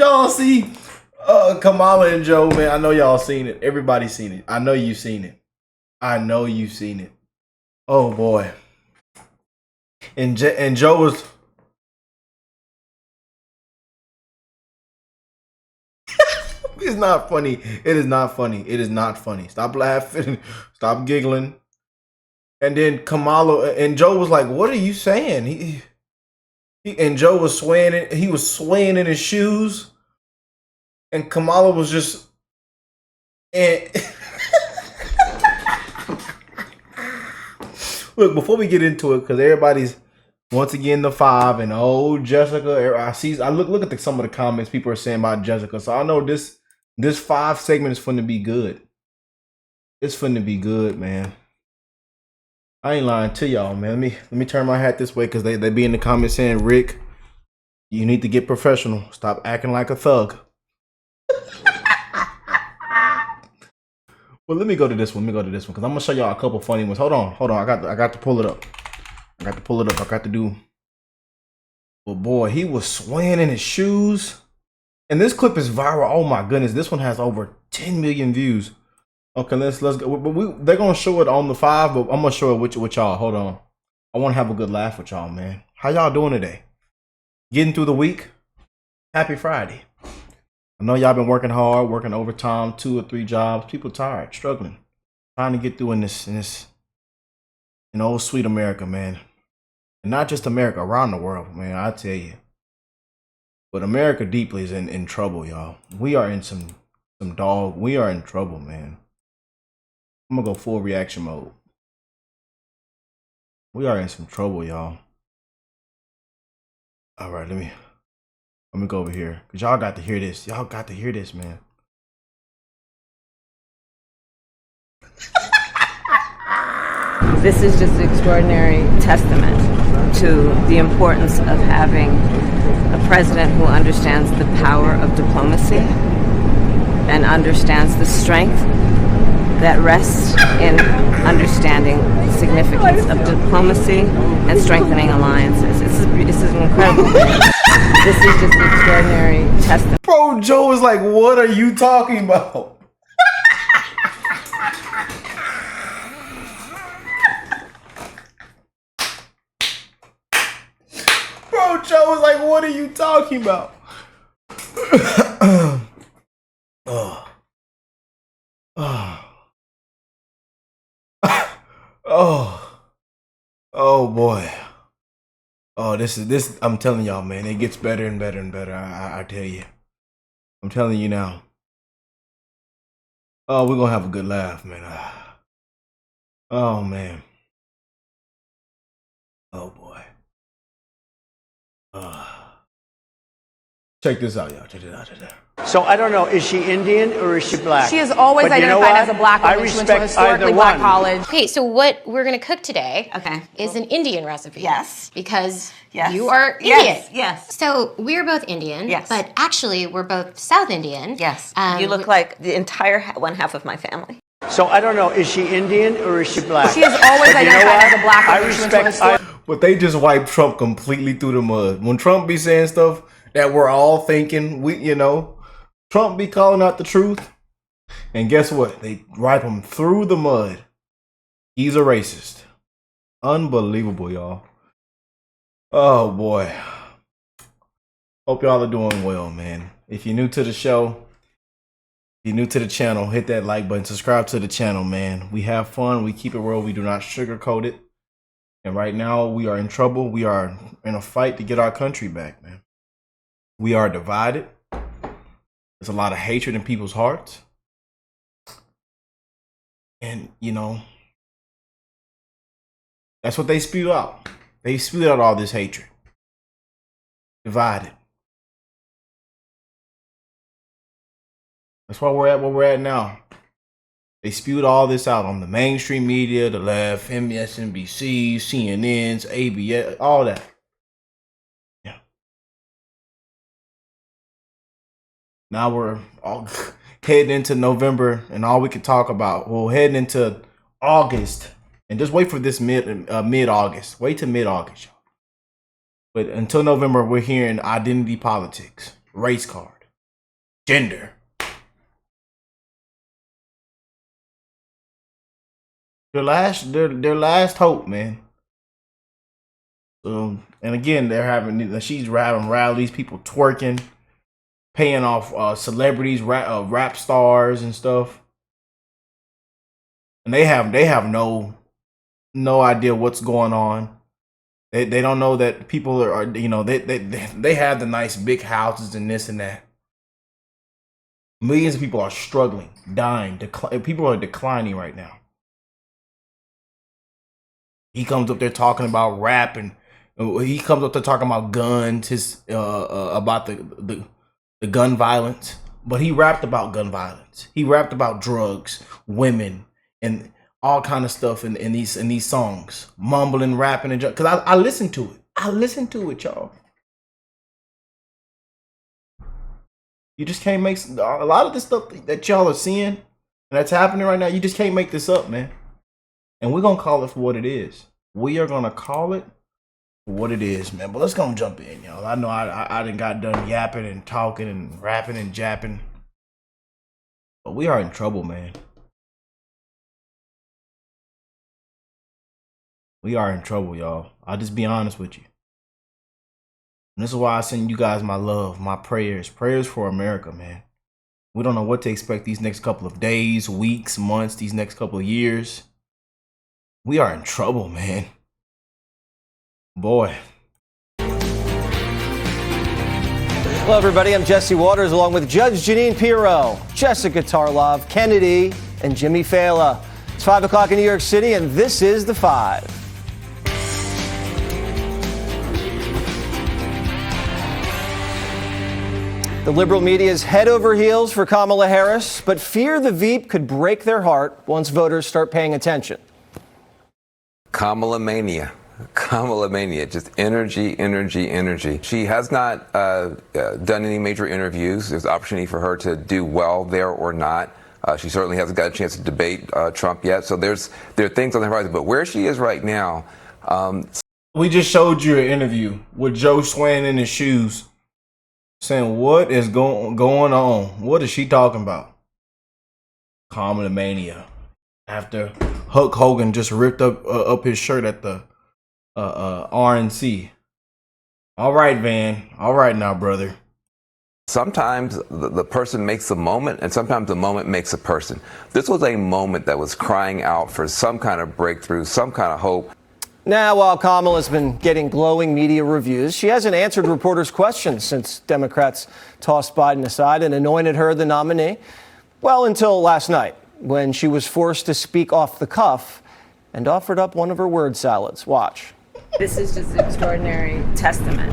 y'all see Kamala and Joe, man? I know y'all seen it. Everybody's seen it. I know you've seen it. I know you've seen it. Oh boy. And Joe was. It's not funny. It is not funny. It is not funny. Stop laughing. Stop giggling. And then Kamala and Joe was like, "What are you saying?" And Joe was swaying. He was swaying in his shoes. And Kamala was just. And look, before we get into it, because everybody's once again the 5 and Jessica. I look at some of the comments people are saying about Jessica, so I know this 5 segment is finna to be good. It's finna to be good, man. I ain't lying to y'all, man. Let me turn my hat this way because they be in the comments saying, Rick, you need to get professional. Stop acting like a thug. Well, let me go to this one. Because I'm gonna show y'all a couple funny ones. Hold on. I got to pull it up. I got to do. But boy, he was swaying in his shoes. And this clip is viral. Oh my goodness. This one has over 10 million views. Okay, let's go. But they're gonna show it on the 5, but I'm gonna show it with y'all. Hold on. I wanna have a good laugh with y'all, man. How y'all doing today? Getting through the week? Happy Friday. I know y'all been working hard, working overtime, 2 or 3 jobs. People tired, struggling, trying to get through in this old sweet America, man. And not just America, around the world, man. I tell you. But America deeply is in trouble, y'all. We are in some dog. We are in trouble, man. I'm gonna go full reaction mode. We are in some trouble, y'all. All right, let me go over here because y'all got to hear this. Y'all got to hear this, man. This is just an extraordinary testament to the importance of having a president who understands the power of diplomacy and understands the strength that rests in understanding the significance of diplomacy and strengthening alliances. This is incredible. This is just an extraordinary testament. Bro, Joe was like, what are you talking about? Bro, Joe was like, what are you talking about? Oh boy. Oh, this I'm telling y'all, man, it gets better and better and better. I tell you. I'm telling you now. Oh, we're gonna have a good laugh, man. Oh man. Oh boy. Check this out, y'all. Check it out. So I don't know, is she Indian or is she black? She is always identified as a black woman. She went to a historically black college. Okay, so what we're going to cook today is an Indian recipe. Yes. Because you are Indian. Yes. So we're both Indian. Yes. But actually, we're both South Indian. Yes. You look like the entire one half of my family. So I don't know, is she Indian or is she black? She is always identified as a black woman. But they just wiped Trump completely through the mud. When Trump be saying stuff that we're all thinking, Trump be calling out the truth. And guess what? They wipe him through the mud. He's a racist. Unbelievable, y'all. Oh, boy. Hope y'all are doing well, man. If you're new to the show, if you're new to the channel, hit that like button. Subscribe to the channel, man. We have fun. We keep it real. We do not sugarcoat it. And right now, we are in trouble. We are in a fight to get our country back, man. We are divided. There's a lot of hatred in people's hearts. And, that's what they spew out. They spewed out all this hatred. Divided. That's why we're at where we're at now. They spewed all this out on the mainstream media, the left, MSNBC, CNNs, ABS, all that. Yeah. Now we're all heading into November, and all we can talk about, heading into August, and just wait for this mid-August. Wait till mid-August, y'all. But until November, we're hearing identity politics, race card, transgender. Their last hope, man. So, and again, she's having rallies, people twerking, paying off celebrities, rap stars and stuff, and they have no idea what's going on. They don't know that people are they have the nice big houses and this and that. Millions of people are struggling, dying, people are declining right now. He comes up there talking about rap, and he comes up there talking about guns, about the gun violence. But he rapped about gun violence. He rapped about drugs, women, and all kind of stuff in these songs, mumbling, rapping, and because I listened to it. I listened to it, y'all. You just can't make a lot of this stuff that y'all are seeing and that's happening right now. You just can't make this up, man. And we're going to call it for what it is. We are going to call it for what it is, man. But let's go and jump in, y'all. I know I done got done yapping and talking and rapping and japping. But we are in trouble, man. We are in trouble, y'all. I'll just be honest with you. And this is why I send you guys my love, my prayers. Prayers for America, man. We don't know what to expect these next couple of days, weeks, months, these next couple of years. We are in trouble, man. Boy. Hello, everybody. I'm Jesse Waters, along with Judge Jeanine Pirro, Jessica Tarlov, Kennedy, and Jimmy Fallon. It's 5 o'clock in New York City, and this is The Five. The liberal media is head over heels for Kamala Harris, but fear the Veep could break their heart once voters start paying attention. Kamala mania, just energy. She has not done any major interviews. There's opportunity for her to do well there or not. She certainly hasn't got a chance to debate Trump yet. So there are things on the horizon. But where she is right now. We just showed you an interview with Joe swaying in his shoes, saying, what is going on? What is she talking about? Kamala mania. After Hulk Hogan just ripped up his shirt at the RNC. All right, Van. All right now, brother. Sometimes the person makes a moment, and sometimes the moment makes a person. This was a moment that was crying out for some kind of breakthrough, some kind of hope. Now, while Kamala's been getting glowing media reviews, she hasn't answered reporters' questions since Democrats tossed Biden aside and anointed her the nominee. Well, until last night, when she was forced to speak off the cuff and offered up one of her word salads. Watch. This is just an extraordinary testament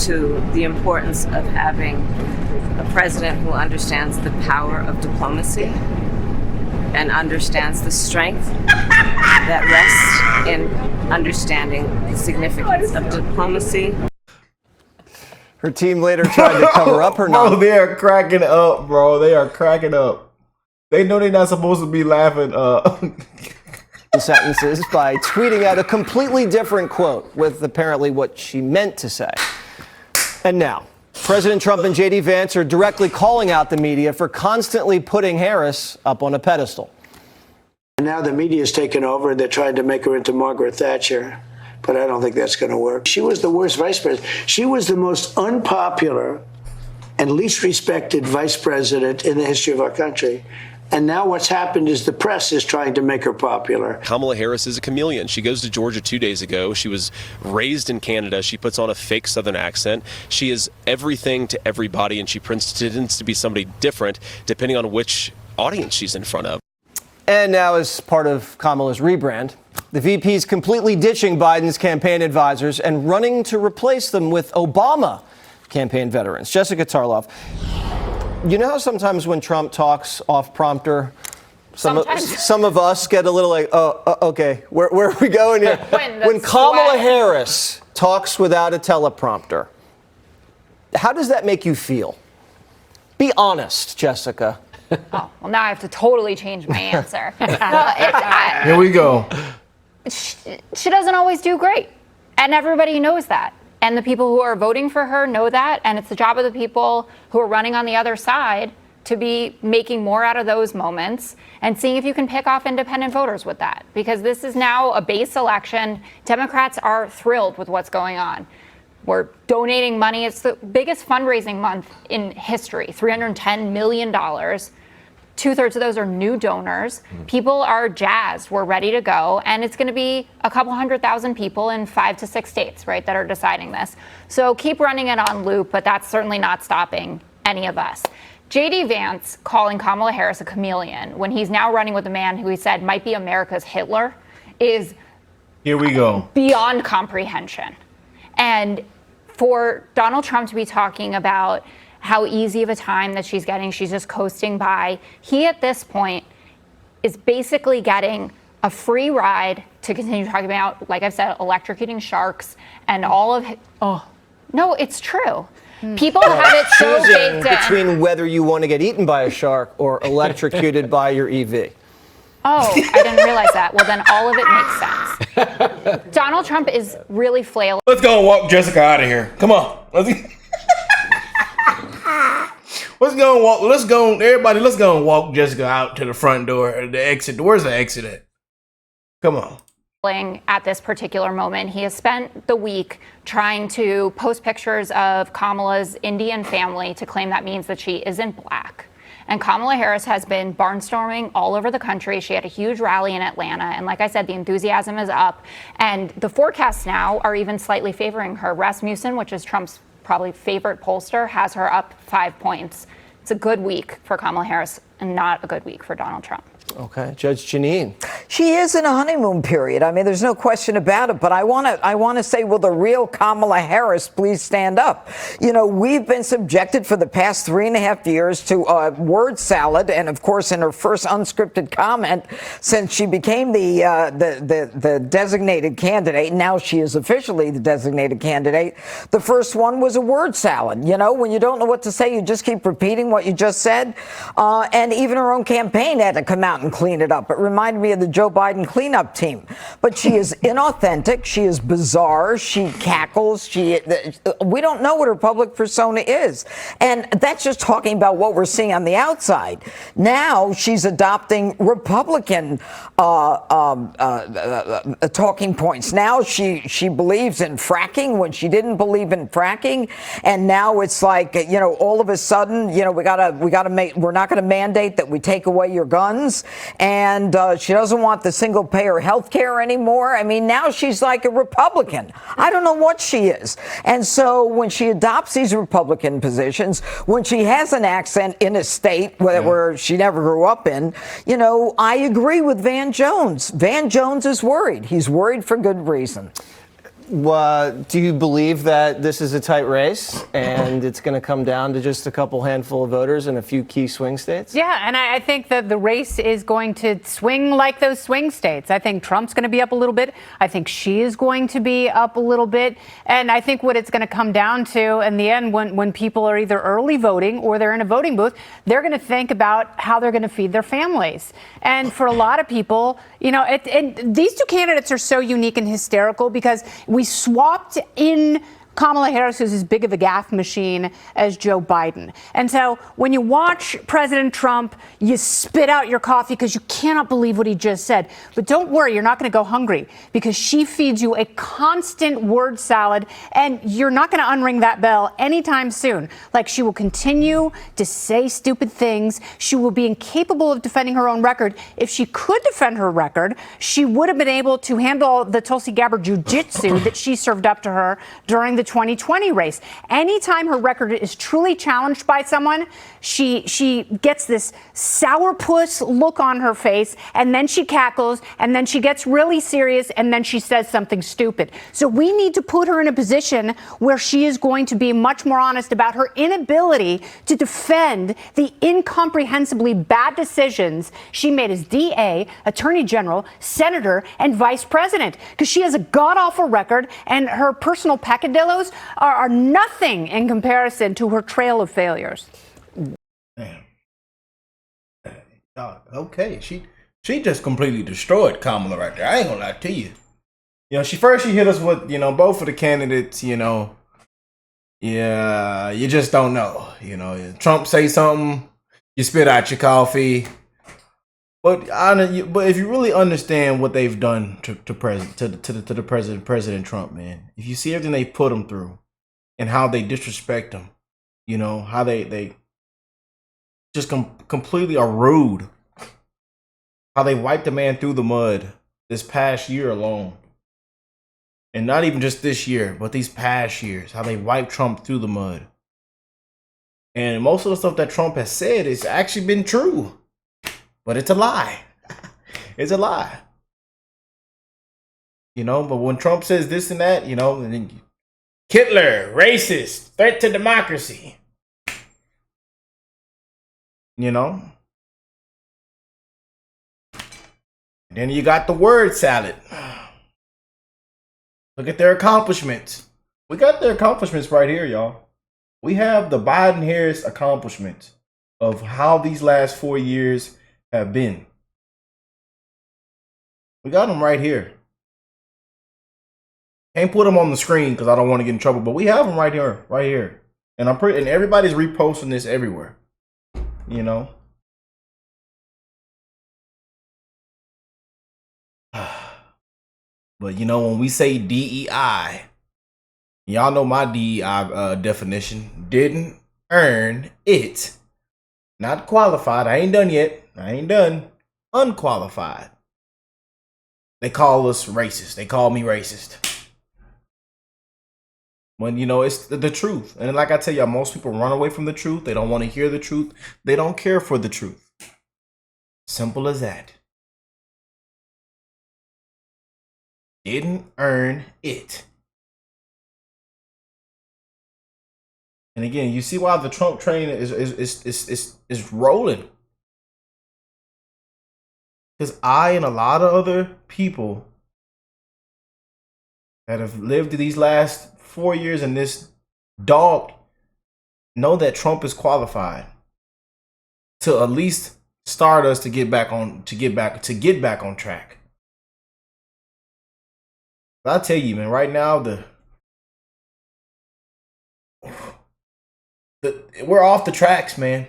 to the importance of having a president who understands the power of diplomacy and understands the strength that rests in understanding the significance of diplomacy. Her team later tried to cover up her Bro, they are cracking up, bro. They are cracking up. They know they're not supposed to be laughing sentences by tweeting out a completely different quote with apparently what she meant to say. And now, President Trump and J.D. Vance are directly calling out the media for constantly putting Harris up on a pedestal. And now the media's taken over and they're trying to make her into Margaret Thatcher. But I don't think that's going to work. She was the worst vice president. She was the most unpopular and least respected vice president in the history of our country. And now what's happened is the press is trying to make her popular. Kamala Harris is a chameleon. She goes to Georgia 2 days ago. She was raised in Canada. She puts on a fake Southern accent. She is everything to everybody, and she pretends to be somebody different depending on which audience she's in front of. And now, as part of Kamala's rebrand, the VP's completely ditching Biden's campaign advisors and running to replace them with Obama campaign veterans. Jessica Tarlov. You know how sometimes when Trump talks off prompter, some of us get a little like, okay, where are we going here? When Kamala Harris talks without a teleprompter, how does that make you feel? Be honest, Jessica. Oh, well, now I have to totally change my answer. Here we go. She doesn't always do great. And everybody knows that. And the people who are voting for her know that. And it's the job of the people who are running on the other side to be making more out of those moments and seeing if you can pick off independent voters with that. Because this is now a base election. Democrats are thrilled with what's going on. We're donating money. It's the biggest fundraising month in history, $310 million. 2/3 of those are new donors. People are jazzed. We're ready to go. And it's going to be a couple 100,000 people in 5 to 6 states, right, that are deciding this. So keep running it on loop, but that's certainly not stopping any of us. J.D. Vance calling Kamala Harris a chameleon when he's now running with a man who he said might be America's Hitler is here we go beyond comprehension. And for Donald Trump to be talking about how easy of a time that she's getting, she's just coasting by, he at this point is basically getting a free ride to continue talking about, like I've said, electrocuting sharks and all of no, it's true. People have it so baked in. Between whether you want to get eaten by a shark or electrocuted by your EV. Oh, I didn't realize that. Well, then all of it makes sense. Donald Trump is really flailing. Let's go and walk Jessica out of here. Come on. Let's go and walk. Let's go, everybody. Let's go and walk Jessica out to the front door, the exit. Where's the exit at? Come on. At this particular moment, he has spent the week trying to post pictures of Kamala's Indian family to claim that means that she isn't black. And Kamala Harris has been barnstorming all over the country. She had a huge rally in Atlanta. And like I said, the enthusiasm is up. And the forecasts now are even slightly favoring her. Rasmussen, which is Trump's probably favorite pollster, has her up 5 points. It's a good week for Kamala Harris and not a good week for Donald Trump. Okay, Judge Janine. She is in a honeymoon period. I mean, there's no question about it. But I want to say, will the real Kamala Harris please stand up? You know, we've been subjected for the past 3.5 years to word salad, and of course, in her first unscripted comment since she became the designated candidate. Now she is officially the designated candidate. The first one was a word salad. You know, when you don't know what to say, you just keep repeating what you just said. And even her own campaign had to come out and clean it up. It reminded me of the Joe Biden cleanup team. But she is inauthentic. She is bizarre. She cackles. We don't know what her public persona is. And that's just talking about what we're seeing on the outside. Now she's adopting Republican talking points. Now she believes in fracking when she didn't believe in fracking. And now it's like, you know, all of a sudden, you know, we're not going to mandate that we take away your guns. And she doesn't want the single payer health care anymore. I mean, now she's like a Republican. I don't know what she is. And so when she adopts these Republican positions, when she has an accent in a state where she never grew up in, you know, I agree with Van Jones. Van Jones is worried. He's worried for good reason. Do you believe that this is a tight race and it's going to come down to just a couple handful of voters in a few key swing states? Yeah, and I think that the race is going to swing like those swing states. I think Trump's going to be up a little bit. I think she is going to be up a little bit. And I think what it's going to come down to in the end, when people are either early voting or they're in a voting booth, they're going to think about how they're going to feed their families. And for a lot of people, you know, and these two candidates are so unique and hysterical because we swapped in Kamala Harris, who's as big of a gaffe machine as Joe Biden. And so when you watch President Trump, you spit out your coffee because you cannot believe what he just said. But don't worry, you're not going to go hungry because she feeds you a constant word salad and you're not going to unring that bell anytime soon. Like, she will continue to say stupid things. She will be incapable of defending her own record. If she could defend her record, she would have been able to handle the Tulsi Gabbard jujitsu that she served up to her during the 2020 race. Anytime her record is truly challenged by someone, she gets this sourpuss look on her face, and then she cackles, and then she gets really serious, and then she says something stupid. So we need to put her in a position where she is going to be much more honest about her inability to defend the incomprehensibly bad decisions she made as DA, Attorney General, Senator, and Vice President, because she has a god-awful record, and her personal peccadillos are nothing in comparison to her trail of failures. Man. Okay, she just completely destroyed Kamala right there. I ain't gonna lie to you. You know, she hit us with, you know, both of the candidates, you know. Yeah, you just don't know. You know, Trump say something, You spit out your coffee. But if you really understand what they've done to President Trump, man, if you see everything they put him through and how they disrespect him, you know, how they just completely are rude, how they wiped the man through the mud this past year alone. And not even just this year, but these past years, how they wiped Trump through the mud. And most of the stuff that Trump has said has actually been true. But it's a lie. It's a lie. You know, but when Trump says this and that, you know, and then Hitler, racist, threat to democracy. You know? And then you got the word salad. Look at their accomplishments. We got their accomplishments right here, y'all. We have the Biden-Harris accomplishments of how these last 4 years have been. We got them right here. Can't put them on the screen because I don't want to get in trouble, but we have them right here. And and everybody's reposting this everywhere. You know. But you know, when we say DEI, y'all know my DEI definition. Didn't earn it. Not qualified. I ain't done yet. I ain't done. Unqualified. They call us racist. They call me racist. When, you know, it's the truth. And like I tell y'all, most people run away from the truth. They don't want to hear the truth. They don't care for the truth. Simple as that. Didn't earn it. And again, you see why the Trump train is rolling. Because I and a lot of other people that have lived these last 4 years in this dog know that Trump is qualified to at least start us to get back on track. But I tell you, man, right now we're off the tracks, man.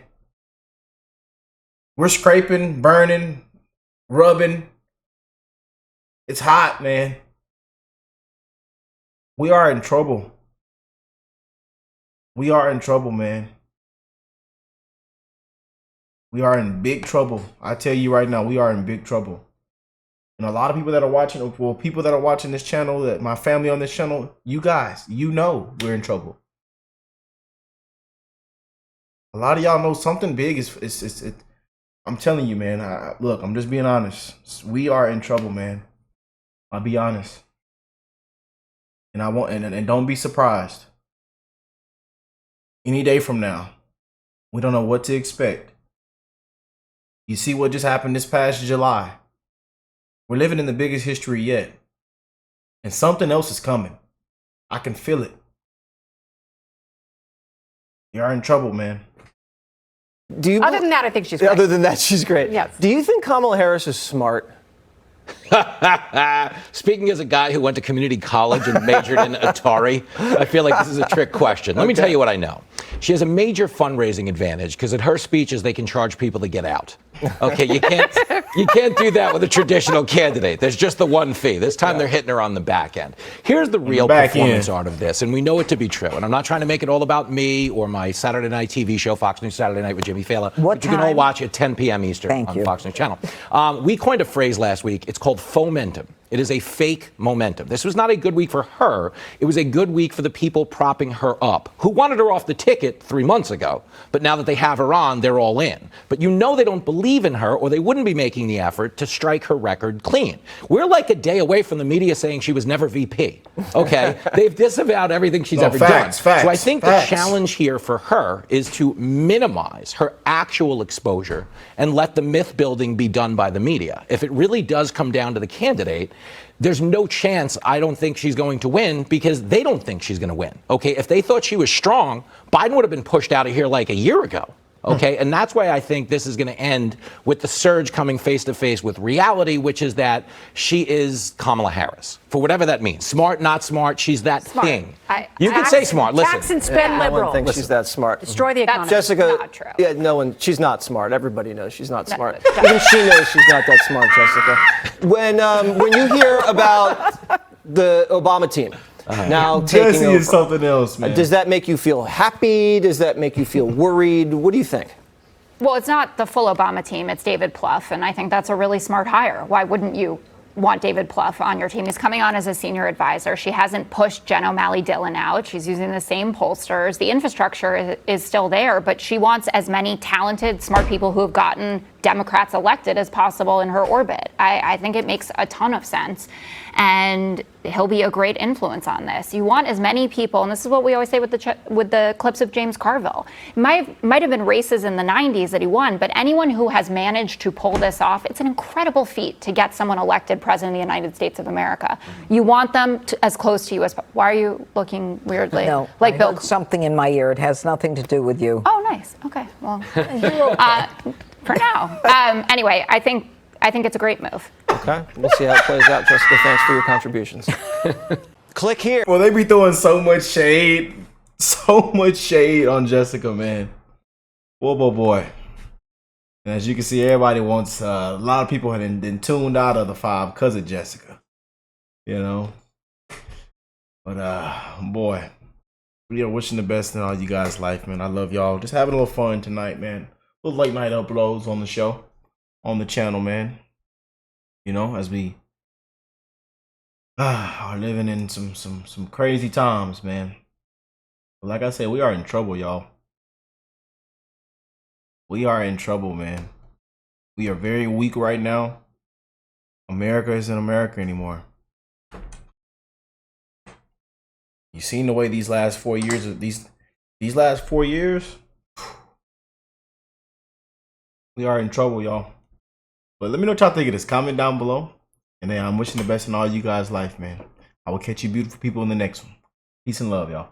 We're scraping, burning, rubbing. It's hot, man. We are in trouble. We are in trouble, man. We are in big trouble. I tell you right now, we are in big trouble. And a lot of people that are watching, well, people that are watching this channel, that my family on this channel, you guys, you know we're in trouble. A lot of y'all know something big is I'm telling you, man. Look, I'm just being honest. We are in trouble, man. I'll be honest. And I want and don't be surprised. Any day from now, we don't know what to expect. You see what just happened this past July. We're living in the biggest history yet. And something else is coming. I can feel it. You are in trouble, man. Other than that, I think she's great. Other than that, she's great. Yes. Do you think Kamala Harris is smart? Speaking as a guy who went to community college and majored in Atari, I feel like this is a trick question. Let me tell you what I know. She has a major fundraising advantage because at her speeches they can charge people to get out. Okay, you can't do that with a traditional candidate. There's just the one fee. This time they're hitting her on the back end. Here's the real performance art of this, and we know it to be true. And I'm not trying to make it all about me or my Saturday night TV show, Fox News Saturday Night with Jimmy Fallon, which you can all watch at 10 p.m. Eastern on Fox News Channel. We coined a phrase last week. It's called fomentum. It is a fake momentum. This was not a good week for her. It was a good week for the people propping her up, who wanted her off the ticket 3 months ago. But now that they have her on, they're all in. But you know they don't believe in her, or they wouldn't be making the effort to strike her record clean. We're like a day away from the media saying she was never VP. Okay? They've disavowed everything she's ever done. So I think the challenge here for her is to minimize her actual exposure and let the myth building be done by the media. If it really does come down to the candidate, there's no chance I don't think she's going to win because they don't think she's going to win. Okay, if they thought she was strong, Biden would have been pushed out of here like a year ago. Okay, and that's why I think this is going to end with the surge coming face to face with reality, which is that she is Kamala Harris, for whatever that means. Smart, not smart, she's that thing. You can say smart. Listen, tax and spend liberal. No one thinks she's that smart. Destroy the economy. Jessica, not true. yeah, no one. She's not smart. Everybody knows she's not smart. Even she knows she's not that smart, Jessica. When you hear about the Obama team. Now taking Jesse over. is something else, man. Does that make you feel happy? Does that make you feel worried? What do you think? Well, it's not the full Obama team. It's David Plouffe, and I think that's a really smart hire. Why wouldn't you want David Plouffe on your team? He's coming on as a senior advisor. She hasn't pushed Jen O'Malley-Dillon out. She's using the same pollsters. The infrastructure is still there, but she wants as many talented, smart people who have gotten Democrats elected as possible in her orbit. I think it makes a ton of sense. And he'll be a great influence on this. You want as many people, and this is what we always say with the clips of James Carville. It might have been races in the 90s that he won, but anyone who has managed to pull this off, it's an incredible feat to get someone elected president of the United States of America. You want them as close to you as. Why are you looking weirdly? No, like I Bill. heard something in my ear. It has nothing to do with you. Oh, nice. Okay. Well, for now. Anyway, I think it's a great move. Okay, we'll see how it plays out. Jessica, thanks for your contributions. Click here. Well, they be throwing so much shade on Jessica, man. Boy. And as you can see, everybody wants. A lot of people have been tuned out of the five because of Jessica. You know. But boy, we are wishing the best in all you guys' life, man. I love y'all. Just having a little fun tonight, man. Little late night uploads on the show, on the channel, man. You know, as we are living in some crazy times, man. But like I said, we are in trouble, y'all. We are in trouble, man. We are very weak right now. America isn't America anymore. You seen the way these last 4 years of these last 4 years? We are in trouble, y'all. But let me know what y'all think of this. Comment down below. And then I'm wishing the best in all you guys' life, man. I will catch you beautiful people in the next one. Peace and love, y'all.